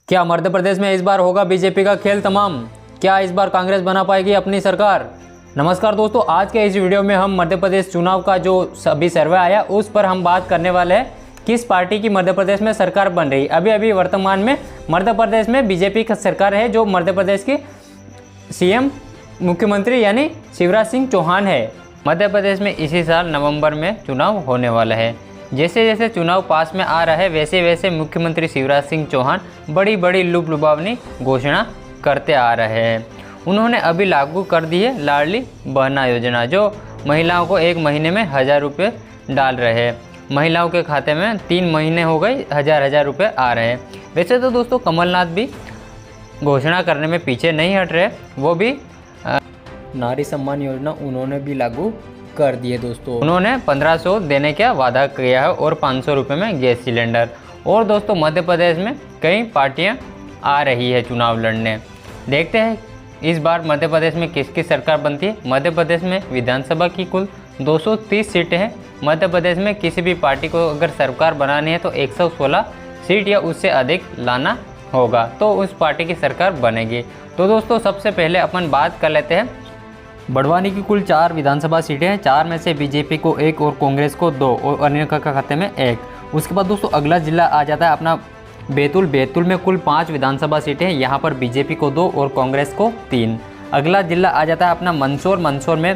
क्या मध्य प्रदेश में इस बार होगा बीजेपी का खेल तमाम? क्या इस बार कांग्रेस बना पाएगी अपनी सरकार? नमस्कार दोस्तों, आज के इस वीडियो में हम मध्य प्रदेश चुनाव का जो अभी सर्वे आया उस पर हम बात करने वाले हैं। किस पार्टी की मध्य प्रदेश में सरकार बन रही? अभी वर्तमान में मध्य प्रदेश में बीजेपी की सरकार है, जो मध्य प्रदेश की सीएम मुख्यमंत्री यानी शिवराज सिंह चौहान है। मध्य प्रदेश में इसी साल नवंबर में चुनाव होने वाला है। जैसे जैसे चुनाव पास में आ रहा है वैसे वैसे मुख्यमंत्री शिवराज सिंह चौहान बड़ी लुभावनी घोषणा करते आ रहे हैं। उन्होंने अभी लागू कर दी है लाडली बहना योजना, जो महिलाओं को 1 महीने में 1000 रुपये डाल रहे हैं। महिलाओं के खाते में 3 महीने हो गए 1000 रुपये आ रहे हैं। वैसे तो दोस्तों कमलनाथ भी घोषणा करने में पीछे नहीं हट रहे, वो भी नारी सम्मान योजना उन्होंने भी लागू कर दिए दोस्तों। उन्होंने 1500 देने का वादा किया है और 500 रुपये में गैस सिलेंडर। और दोस्तों मध्य प्रदेश में कई पार्टियां आ रही है चुनाव लड़ने। देखते हैं इस बार मध्य प्रदेश में किसकी सरकार बनती है। मध्य प्रदेश में विधानसभा की कुल 230 सीटें हैं। मध्य प्रदेश में किसी भी पार्टी को अगर सरकार बनानी है तो 116 सीट या उससे अधिक लाना होगा, तो उस पार्टी की सरकार बनेगी। तो दोस्तों सबसे पहले अपन बात कर लेते हैं। बड़वानी की कुल 4 विधानसभा सीटें हैं। 4 में से बीजेपी को 1 और कांग्रेस को 2 और अन्य का खाते में 1। उसके बाद दोस्तों अगला जिला आ जाता है अपना बैतूल। बैतूल में कुल 5 विधानसभा सीटें हैं। यहाँ पर बीजेपी को 2 और कांग्रेस को 3। अगला जिला आ जाता है अपना मंदसौर। मंदसौर में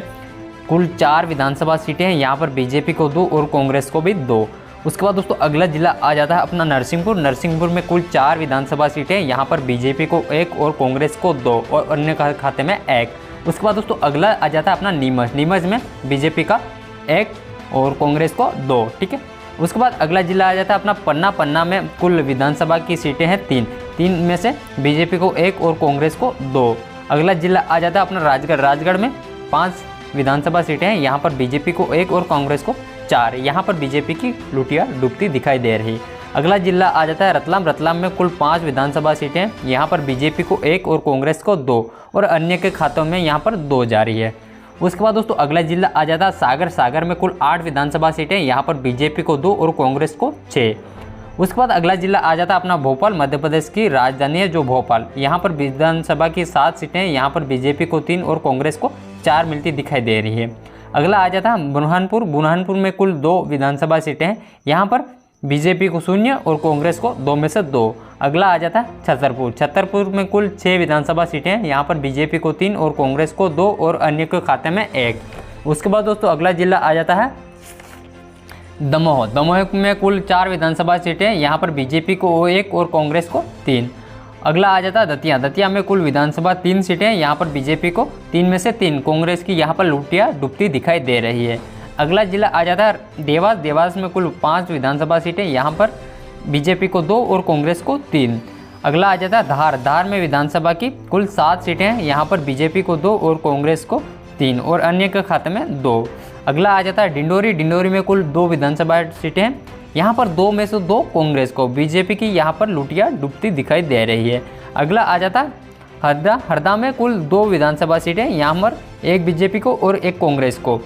कुल 4 विधानसभा सीटें हैं। यहाँ पर बीजेपी को 2 और कांग्रेस को भी 2। उसके बाद दोस्तों अगला जिला आ जाता है अपना नरसिंहपुर। नरसिंहपुर में कुल 4 विधानसभा सीटें हैं। यहाँ पर बीजेपी को 1 और कांग्रेस को 2 और अन्य का खाते में 1। उसके बाद दोस्तों अगला आ जाता है अपना नीमच। नीमच में बीजेपी का 1 और कांग्रेस को 2, ठीक है। उसके बाद अगला जिला आ जाता है अपना पन्ना। पन्ना में कुल विधानसभा की सीटें हैं 3 में से बीजेपी को 1 और कांग्रेस को 2। अगला जिला आ जाता है अपना राजगढ़। राजगढ़ में 5 विधानसभा सीटें हैं। यहाँ पर बीजेपी को 1 और कांग्रेस को 4। यहाँ पर बीजेपी की लुटिया डूबती दिखाई दे रही। अगला जिला आ जाता है रतलाम। रतलाम में कुल 5 विधानसभा सीटें हैं। यहाँ पर बीजेपी को 1 और कांग्रेस को 2 और अन्य के खातों में यहाँ पर 2 जा रही है। उसके बाद दोस्तों अगला जिला आ जाता है सागर। सागर में कुल 8 विधानसभा सीटें हैं। यहाँ पर बीजेपी को 2 और कांग्रेस को 6। उसके बाद अगला जिला आ जाता है अपना भोपाल। मध्य प्रदेश की राजधानी है जो भोपाल। यहाँ पर विधानसभा की 7 सीटें हैं। यहाँ पर बीजेपी को 3 और कांग्रेस को 4 मिलती दिखाई दे रही है। अगला आ जाता है बुरहानपुर। बुरहानपुर में कुल 2 विधानसभा सीटें हैं। यहाँ पर बीजेपी को 0 और कांग्रेस को 2 में से 2। अगला आ जाता है छतरपुर। छतरपुर में कुल 6 विधानसभा सीटें हैं। यहाँ पर बीजेपी को 3 और कांग्रेस को 2 और अन्य के खाते में 1। उसके बाद दोस्तों अगला जिला आ जाता है दमोह। दमोह में कुल 4 विधानसभा सीटें हैं। यहाँ पर बीजेपी को 1 और कांग्रेस को 3। अगला आ जाता है दतिया। दतिया में कुल विधानसभा 3 सीटें हैं। यहाँ पर बीजेपी को 3 में से 3, कांग्रेस की यहाँ पर लुटिया डूबती दिखाई दे रही है। अगला जिला आ जाता है देवास। देवास में कुल 5 विधानसभा सीटें। यहाँ पर बीजेपी को 2 और कांग्रेस को 3। अगला आ जाता है धार। धार में विधानसभा की कुल 7 सीटें हैं। यहाँ पर बीजेपी को 2 और कांग्रेस को 3 और अन्य के खाते में 2। अगला आ जाता है डिंडोरी। डिंडोरी में कुल 2 विधानसभा सीटें हैं। यहाँ पर 2 में से 2 कांग्रेस को। बीजेपी की यहाँ पर लुटिया डूबती दिखाई दे रही है। अगला आ जाता है हरदा। हरदा में कुल 2 विधानसभा सीटें। यहाँ पर 1 बीजेपी को और 1 कांग्रेस को।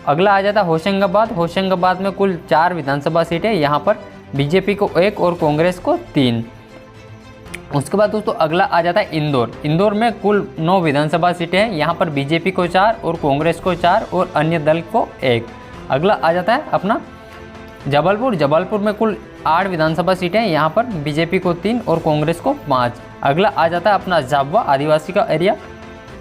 अगला आ जाता है होशंगाबाद। होशंगाबाद में कुल 4 विधानसभा सीटें। यहाँ पर बीजेपी को 1 और कांग्रेस को 3। उसके बाद दोस्तों अगला आ जाता है इंदौर। इंदौर में कुल 9 विधानसभा सीटें हैं। यहाँ पर बीजेपी को 4 और कांग्रेस को 4 और अन्य दल को 1। अगला आ जाता है अपना जबलपुर। जबलपुर में कुल 8 विधानसभा सीटें हैं। यहाँ पर बीजेपी को 3 और कांग्रेस को 5। अगला आ जाता है अपना झाबुआ आदिवासी का एरिया।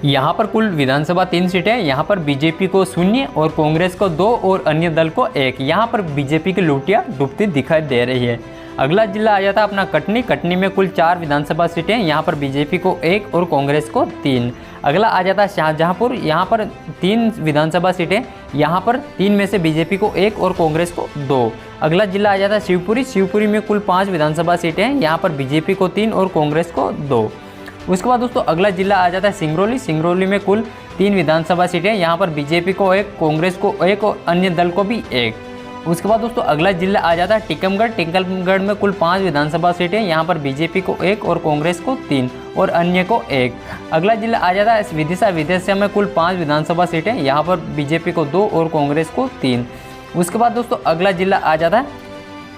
यहाँ पर कुल विधानसभा 3 सीटें हैं। यहाँ पर बीजेपी को 0 और कांग्रेस को 2 और अन्य दल को 1। यहाँ पर बीजेपी की लुटिया डूबती दिखाई दे रही है। अगला जिला आ जाता है अपना कटनी। कटनी में कुल 4 विधानसभा सीटें हैं। यहाँ पर बीजेपी को 1 और कांग्रेस को 3। अगला आ जाता है शाहजहाँपुर। यहाँ पर 3 विधानसभा सीटें। यहाँ पर 3 में से बीजेपी को 1 और कांग्रेस को 2। अगला जिला आ जाता है शिवपुरी। शिवपुरी में कुल 5 विधानसभा सीटें हैं। यहाँ पर बीजेपी को 3 और कांग्रेस को 2। उसके बाद दोस्तों अगला जिला आ जाता है सिंगरौली। सिंगरौली में कुल 3 विधानसभा सीटें। यहाँ पर बीजेपी को 1, कांग्रेस को 1 और अन्य दल को भी 1। उसके बाद दोस्तों अगला जिला आ जाता है टीकमगढ़। टीकमगढ़ में कुल 5 विधानसभा सीटें। यहाँ पर बीजेपी को 1 और कांग्रेस को 3 और अन्य को 1। अगला जिला आ जाता है विदिशा। विदिशा में कुल 5 विधानसभा सीटें। यहाँ पर बीजेपी को 2 और कांग्रेस को 3। उसके बाद दोस्तों अगला जिला आ जाता है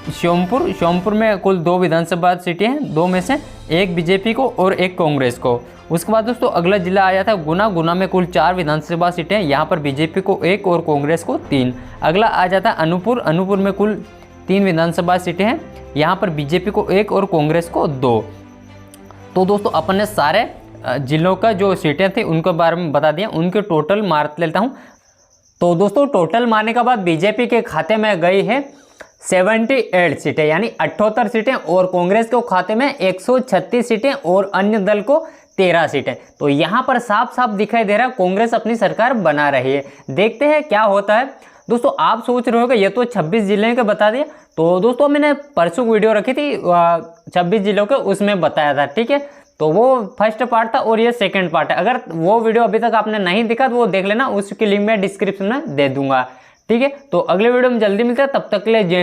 श्योमपुर में कुल 2 विधानसभा सीटें हैं, 2 में से एक बीजेपी को और एक कांग्रेस को। उसके बाद दोस्तों अगला जिला आ जाता है गुना में कुल 4 विधानसभा सीटें हैं, यहाँ पर बीजेपी को 1 और कांग्रेस को 3। अगला आ जाता है अनूपपुर में कुल 3 विधानसभा सीटें हैं, यहाँ पर बीजेपी को 1 और कांग्रेस को 2। तो दोस्तों अपन ने सारे जिलों का जो सीटें थी उनके बारे में बता दिया, उनके टोटल मार लेता हूँ। तो दोस्तों टोटल मारने के बाद बीजेपी के खाते में गई है 78 सीटें यानी 78 सीटें, और कांग्रेस के खाते में 136 सीटें और अन्य दल को 13 सीटें। तो यहाँ पर साफ साफ दिखाई दे रहा है कांग्रेस अपनी सरकार बना रही है। देखते हैं क्या होता है। दोस्तों आप सोच रहे होगे ये तो 26 जिले के बता दिया, तो दोस्तों मैंने परसों वीडियो रखी थी 26 जिलों के, उसमें बताया था, ठीक है। तो वो फर्स्ट पार्ट था और ये सेकंड पार्ट है। अगर वो वीडियो अभी तक आपने नहीं देखा तो वो देख लेना, उसकी लिंक मैं डिस्क्रिप्शन में दे दूंगा, ठीक है। तो अगले वीडियो में जल्दी मिलते हैं, तब तक के लिए जय